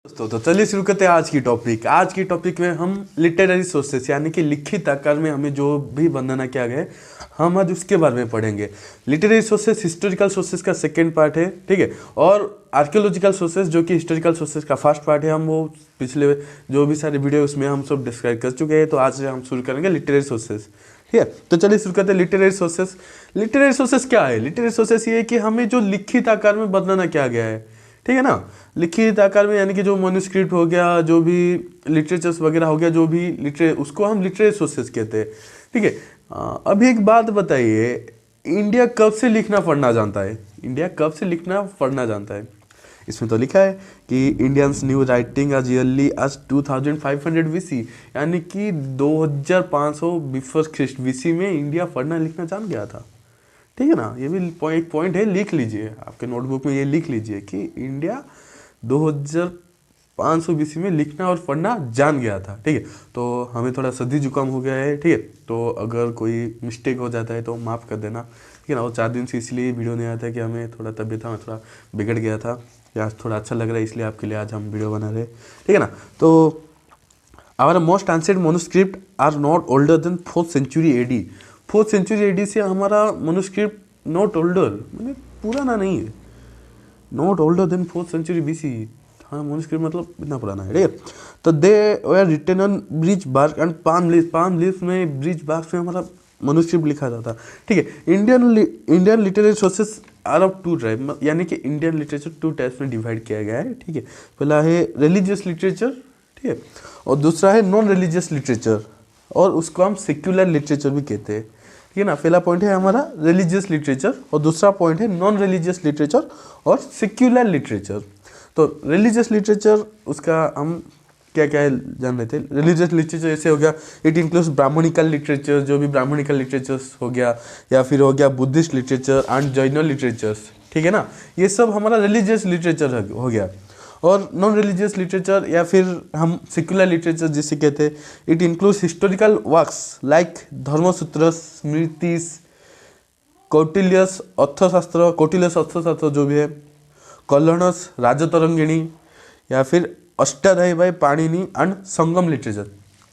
दोस्तों तो चलिए शुरू करते हैं आज की टॉपिक में हम लिटरेरी सोर्सेस यानी कि लिखित आकार में हमें जो भी वर्णना किया गया है हम आज उसके बारे में पढ़ेंगे। लिटरेरी सोर्सेस हिस्टोरिकल सोर्सेस का सेकंड पार्ट है, ठीक है, और आर्कियोलॉजिकल सोर्सेस जो कि हिस्टोरिकल सोर्सेस का फर्स्ट पार्ट है। हम वो पिछले जो भी सारे वीडियो उसमें हम सब डिस्क्राइब कर चुके हैं, तो आज से हम शुरू करेंगे लिटरेरी सोर्सेस, ठीक है। तो चलिए शुरू करते हैं लिटरेरी सोर्सेस। लिटरेरी सोर्सेस क्या है? लिटरेरी सोर्सेस ये है कि हमें जो लिखित आकार में वर्णना किया गया है, ठीक है ना, लिखित आकार में यानी कि जो मनुस्क्रिप्ट हो गया, जो भी लिटरेचर्स वगैरह हो गया, जो भी उसको हम लिटरेरी सोर्सेस कहते हैं, ठीक है। अभी एक बात बताइए, इंडिया कब से लिखना पढ़ना जानता है? इंडिया कब से लिखना पढ़ना जानता है? इसमें तो लिखा है कि इंडियंस न्यू राइटिंग आज ईयरली आज 2500 वीसी, यानी कि 2500 बिफोर ख्रिस्ट वीसी में इंडिया पढ़ना लिखना जान गया था, ठीक है ना। ये भी एक पॉइंट है, लिख लीजिए आपके नोटबुक में, ये लिख लीजिए कि इंडिया 2500 बीसी में लिखना और पढ़ना जान गया था, ठीक है। तो हमें थोड़ा सर्दी जुकाम हो गया है, ठीक है, तो अगर कोई मिस्टेक हो जाता है तो माफ़ कर देना, ठीक है ना। वो 4 दिन से इसलिए वीडियो नहीं आया था कि हमें थोड़ा तबीयत था, थोड़ा बिगड़ गया था, आज थोड़ा अच्छा लग रहा है इसलिए आपके लिए आज हम वीडियो बना रहे हैं, ठीक है ना। तो our most ancient manuscript are not older than 4th century AD। 4th century AD से हमारा मनुस्क्रिप्ट नॉट ओल्डर मैंने पुराना नहीं है, not older than 4th century BC। हाँ, मनुस्क्रिप्ट मतलब इतना पुराना है, ठीक है। तो they were written on birch bark and palm leaves में, ब्रिज बार्क में हमारा मनुस्क्रिप्ट लिखा जाता, ठीक है। Indian literary sources are of 2 type, यानी कि इंडियन लिटरेचर 2 टाइप्स में डिवाइड किया गया है, ठीक है। पहला है रिलीजियस लिटरेचर, ठीक है, और दूसरा है नॉन रिलीजियस लिटरेचर, और उसको हम सेक्युलर लिटरेचर भी कहते हैं, ठीक है ना। पहला पॉइंट है हमारा रिलीजियस लिटरेचर और दूसरा पॉइंट है नॉन रिलीजियस लिटरेचर और सेक्युलर लिटरेचर। तो रिलीजियस लिटरेचर उसका हम क्या क्या है जान रहे थे। रिलीजियस लिटरेचर ऐसे हो गया, इट इंक्लूड्स ब्राह्मणिकल लिटरेचर, जो भी ब्राह्मणिकल लिटरेचर्स हो गया, या फिर हो गया Buddhist literature and Jain literatures, ठीक है ना। ये सब हमारा रिलीजियस लिटरेचर हो गया। और नॉन रिलीजियस लिटरेचर या फिर हम सेक्युलर लिटरेचर जिसे कहते हैं, it includes historical works like Dharmasutra, Smritis, Kautilya's Arthashastra जो भी है, कल्हणस, राजतरंगिणी, या फिर Ashtadhyayi by Panini and Sangam literature.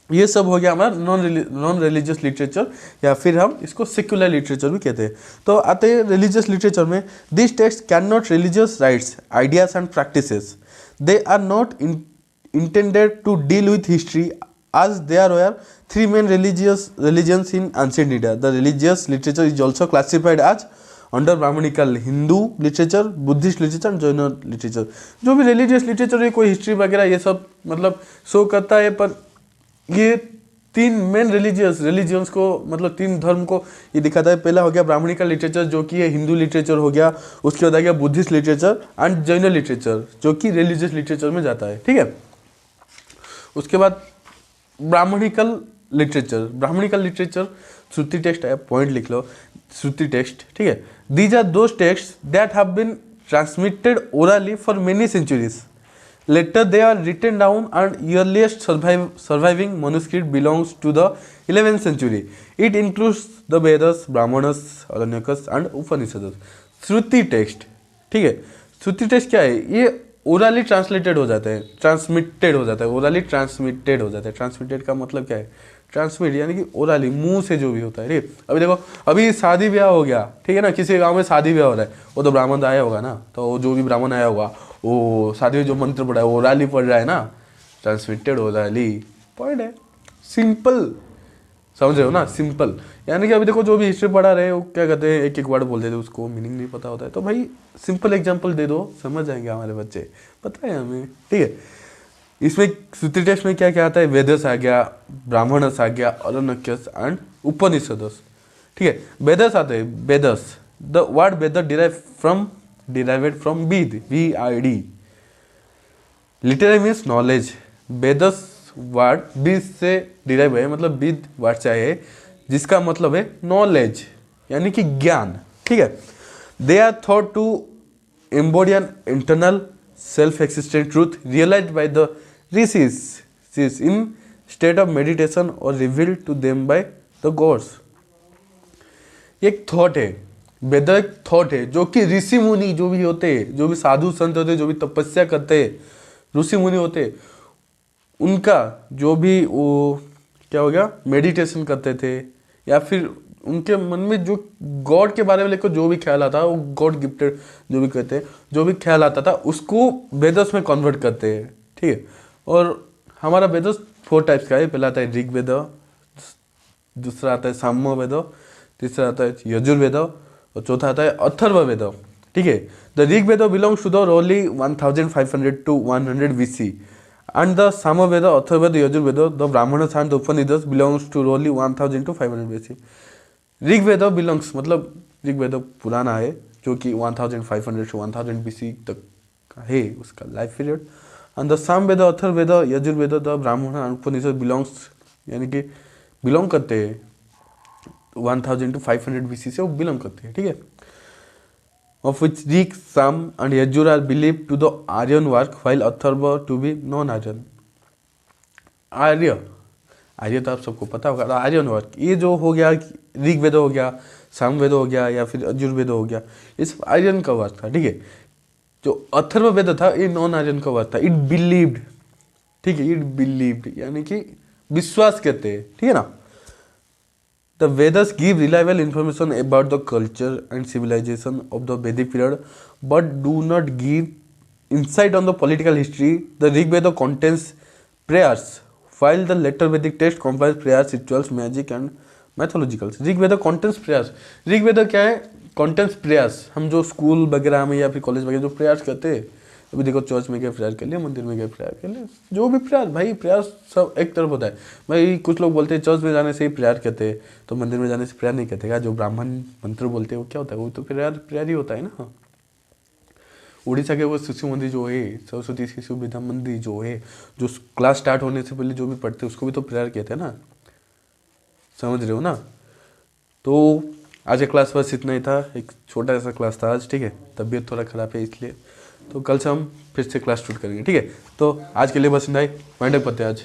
ये सब हो गया हमारा नॉन रिलीजियस लिटरेचर, या फिर हम इसको सेक्युलर लिटरेचर भी कहते हैं। तो आते हैं रिलीजियस लिटरेचर में, this text can not religious rites, ideas and practices, they are not intended to deal with history as there were 3 main religions in ancient India. The religious literature is also classified as under Brahmanical, Hindu literature, Buddhist literature, Jain literature. जो भी religious literature है, कोई history वगैरह ये सब मतलब show करता है, पर ये 3 मेन रिलीजियंस को मतलब 3 धर्म को ये दिखाता है। पहला हो गया ब्राह्मणिकल लिटरेचर जो कि ये हिंदू लिटरेचर हो गया, उसके बाद आ गया Buddhist literature and Jain literature जो कि रिलीजियस लिटरेचर में जाता है, ठीक है। उसके बाद ब्राह्मणिकल लिटरेचर श्रुति टेक्स्ट है, पॉइंट लिख लो, श्रुति टेक्स्ट, ठीक है। These are those text that have been transmitted orally for many centuries, later they are written down and earliest surviving manuscript belongs to the 11th century. It includes the Vedas, Brahmanas, Aranyakas and Upanishads. Shruti text, ठीक है। श्रुति text क्या है? ये orally translated हो जाता है, transmitted हो जाता है, ओरली ट्रांसमिटेड हो जाता है। ट्रांसमिटेड का मतलब क्या है? ट्रांसमिट यानी कि ओरली, मुंह से जो भी होता है, ठीक। अभी देखो, अभी शादी ब्याह हो गया, ठीक है ना, किसी गांव में शादी ब्याह हो रहा है, वो तो ब्राह्मण आया होगा ना, तो जो भी ब्राह्मण आया होगा वो शादी में जो मंत्र पढ़ा है वो ओरली पढ़ रहा है ना, ट्रांसमिटेड ओरली, पॉइंट है, सिंपल, समझ रहे हो ना, सिंपल। यानी कि अभी देखो जो भी हिस्ट्री पढ़ा रहे वो क्या कहते हैं, एक एक वर्ड बोल देते, उसको मीनिंग नहीं पता होता है, तो भाई सिंपल एग्जांपल दे दो, समझ जाएंगे हमारे बच्चे, पता है हमें, ठीक है। इसमें श्रुति टेक्स्ट में क्या क्या आता है? वेदस आ गया, ब्राह्मणस आ गया, अरण्यकस एंड उपनिषदस, ठीक है। वेदस आते हैं, Vedas, the word Veda derived from विद, VID, literally means knowledge. Vedas word बीज से डिराइव है, मतलब विद वर्ड से है, जिसका मतलब है नॉलेज यानी कि ज्ञान, ठीक है। They are thought to embody an internal self existent truth realised by the rishis in state of meditation और revealed to them by the gods. एक थॉट है, वेद एक थॉट है जो कि ऋषि मुनि जो भी होते हैं, जो भी साधु संत होते हैं, जो भी तपस्या करते हैं, ऋषि मुनि होते, उनका जो भी वो क्या हो गया, मेडिटेशन करते थे, या फिर उनके मन में जो गॉड के बारे में लेकर जो भी ख्याल आता है, वो गॉड गिफ्टेड जो भी कहते हैं, जो भी ख्याल आता था उसको वेदस में कन्वर्ट करते हैं, ठीक है। और हमारा वेदस 4 टाइप्स का है। पहला आता है ऋग्वेद, दूसरा आता है सामवेद, तीसरा आता है यजुर्वेद, और चौथा आता है अथर्ववेद, ठीक है। The Rigveda belongs to the roughly 1500 to 100 BC, and the Samaveda, Atharvaveda, Yajurveda, the Brahmanas and the Upanishads belongs to roughly 1000 to 500 BC. Rigveda belongs मतलब ऋग्वेद पुराना है जो कि 1500 से 1000 BC तक का है उसका life period. And the Samaveda, Atharvaveda, Yajurveda, the ब्राह्मण एंड उपनिषद बिलोंग्स, यानी कि बिलोंग करते हैं 1000 to 500 BC से, वो बिलोंग करते हैं, ठीक है। Of which Rig, Sam and Yajur are believed to the Aryan work, while Atharva to be non-Aryan. आर्य तो आप सबको पता होगा। आर्यन वर्क ये जो हो गया, ऋग्वेद हो गया, सामवेद हो गया, या फिर यजुर्वेद हो गया, इस आर्यन का वर्क था, ठीक है। जो अथर्ववेद था ये नॉन आर्यन का वर्क था। इट बिलीव्ड, ठीक है, इट बिलीव्ड यानी कि विश्वास करते हैं, ठीक है ना। The Vedas give reliable information about the culture and civilization of the Vedic period, but do not give insight on the political history. The Rig Veda contains prayers, while the later Vedic text comprise prayers, rituals, magic and mythologicals. Rig Veda contains prayers. Rig Veda क्या है? Contains prayers. हम जो school वगैरह में या फिर college वगैरह जो प्रेयर्स करते हैं, अभी देखो चर्च में गए प्रेयर कर लिया, मंदिर में गए प्रेयर कर लिया, जो भी प्रेयर, भाई प्रेयर सब एक तरफ होता है। भाई कुछ लोग बोलते हैं चर्च में जाने से ही प्रेयर कहते हैं, तो मंदिर में जाने से प्रेयर नहीं कहते। जो ब्राह्मण मंत्र बोलते हैं वो क्या होता है? वो तो प्रेयर ही होता है ना। उड़ीसा के वो शिशु मंदिर जो है, सरस्वती शिशु विद्या मंदिर जो है, जो क्लास स्टार्ट होने से पहले जो भी पढ़ते हैं उसको भी तो प्रेयर कहते हैं ना, समझ रहे हो ना। तो आज का क्लास बस इतना ही था, एक छोटा सा क्लास था आज, ठीक है। तबीयत थोड़ा ख़राब है इसलिए, तो कल से हम फिर से क्लास शूट करेंगे, ठीक है। तो आज के लिए बस इतना ही, वाइंड अप करते हैं आज।